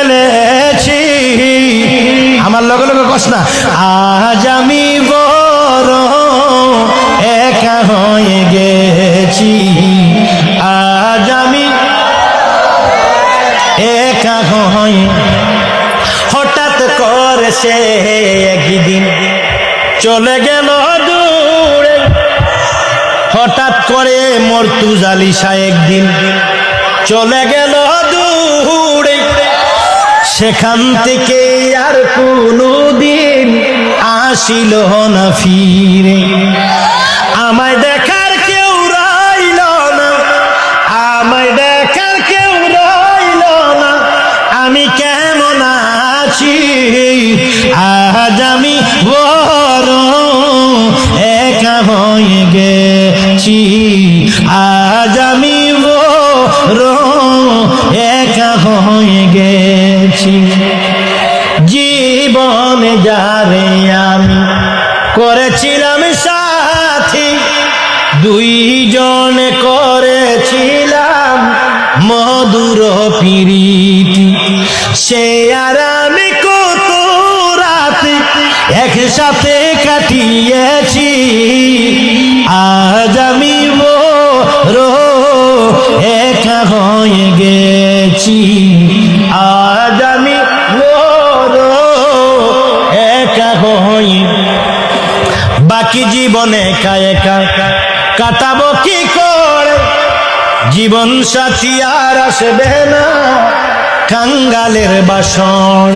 ফেলেছি। আমার লগে লগে কস না, আজ আমি বড় একা হয়ে গেছি, আজ আমি একা হয়ে। হঠাৎ করে সে একদিন চলে গেল দূরে, হঠাৎ করে মর্তুজালিশা একদিন চলে গেল দূরে, সেখান থেকে আর কোনদিন আসিল না ফিরে। আমায় দেখার কেউ রইল না, আমায় দেখার কেউ রইল না, আমি কেমন আছি, আজ আমি বড় একা হয়ে গেছি, আজ আমি বড় একা হয়ে গেছি। জীবনে যারে আমি করেছিলাম সাথী, দুইজনে করেছিলাম মধুর প্রীতি, সে আর আমি কত রাত একসাথে কাটিয়েছি, আজ আমি বড় একা হয়ে গেছি, আজ আমি বড় একা হয়ে। বাকি জীবনে একা একা কাটাবো কি করে, জীবন সাথী আর আসবে না কাঙ্গালের বাসন।